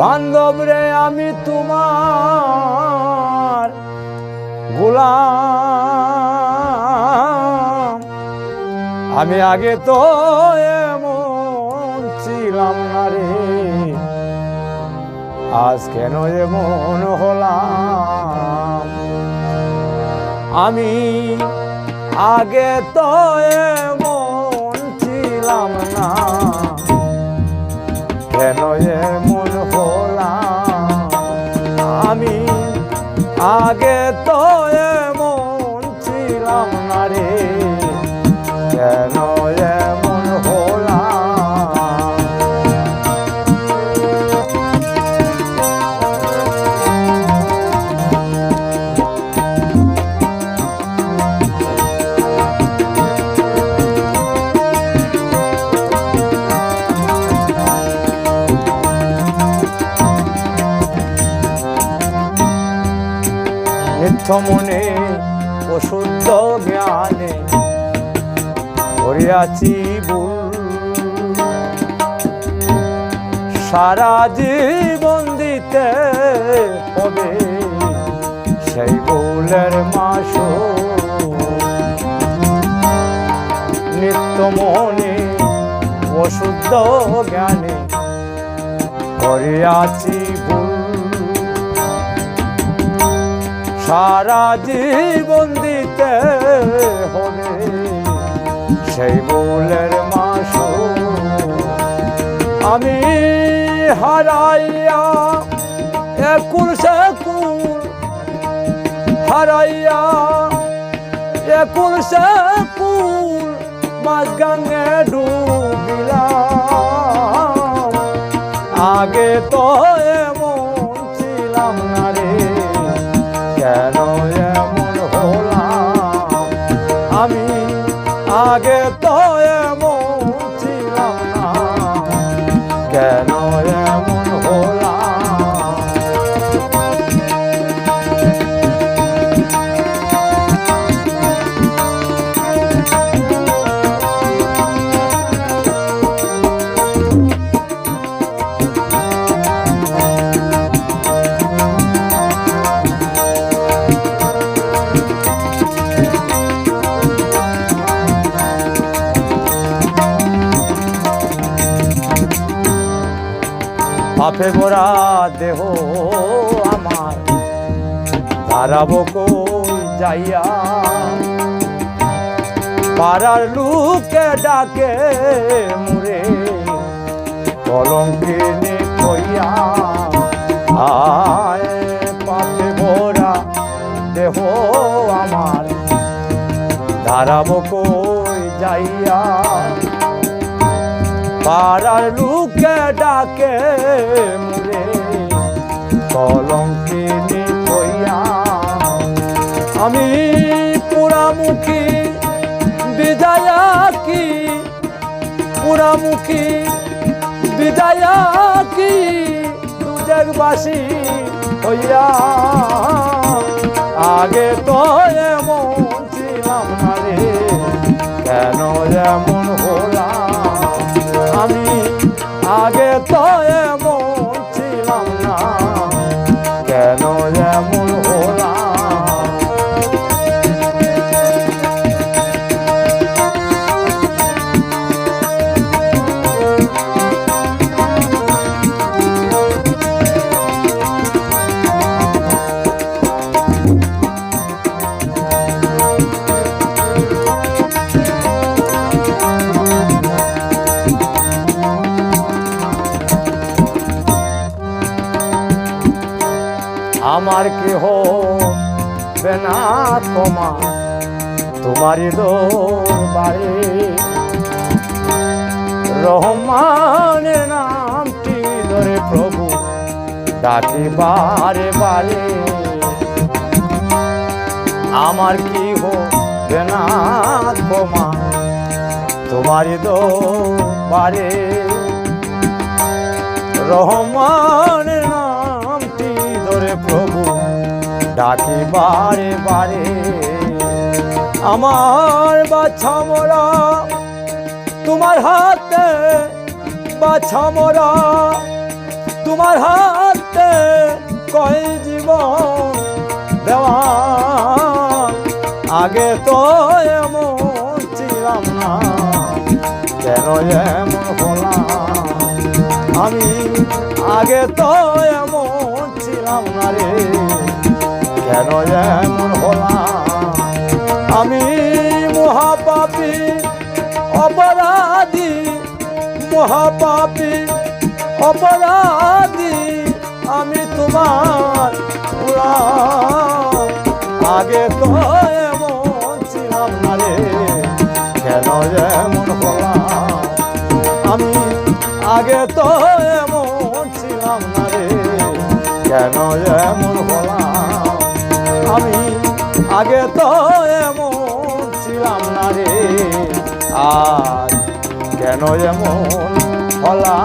বান্ধব রে আমি তোমার গোলাম, আমি আগে তো এমন ছিলাম না রে, আজ কেন এমন হলাম। আমি আগে তো এমন ছিলাম না, কেন এমন হলাম। আমি আগে তো এমন ছিলাম না রে, কেন এমন হলাম। নিত্য মনে অশুদ্ধ জ্ঞানে করিয়াছি ভুল, সারা জীবন দিতে হবে সেই ভুলের মাসুল। নিত্য মনে অশুদ্ধ জ্ঞানে করিয়াছি ভুল, সারা জীবন দিতে হবে সেই ভুলের মাসুল। আমি হারাইয়া একুল সেকুল, হারাইয়া একুল সেকুল মাঝগাঙ্গে ডুবিলাম। আগে তো এমন ছিলাম না রে, কেন এমন হলাম। আমি আগে তো এমন ছিলাম না, কেন এমন হলাম। পাপে ভরা দেহ আমার হারাবো কই যাইয়া, পাড়ার লোকে ডাকে মুরে কলঙ্কিনী কইয়া। আয় পাপে ভরা দেহ আমার হারাবো কই যাইয়া, পাড়ার লোকে ডাকে মুরে কলঙ্কিনী কইয়া। আমি পুরামুখী বিদায়া কি, পুরামুখী বিদায়া কি দুজগবাসী হইয়া। আগে তো এমন ছিলাম না রে, কেন এমন হলাম। আমি আগে তো এমন ছিলাম না, কেন এমন হলাম। আমার কেহ বেনা তোমা তোমারি দরবারে, রহমানের নামটি ধরে প্রভু ডাকি বারে বারে। আমার কি হবে না তোমা তোমারি দরবারে, রহমানের নামটি ধরে প্রভু ডাকি বারে বারে। আমার বাছা মোরা তোমার হাতে, বাছা মোরা তোমার হাতে কই জীবন দেওয়া আগে তো এমন ছিলাম না কেন এমন হলাম আমি আগে তো এমন ছিলাম না রে কেন এমন হলাম আমি মহাপাপী অপরাধী মহাপাপী অপরাধী আমি তোমার গোলাম আগে তো এমন ছিলাম না রে কেন এমন হলাম আমি আগে তো এমন ছিলাম না রে কেন এমন হলাম আমি আগে তো এমন ছিলাম না রে আর কেন এমন হলাম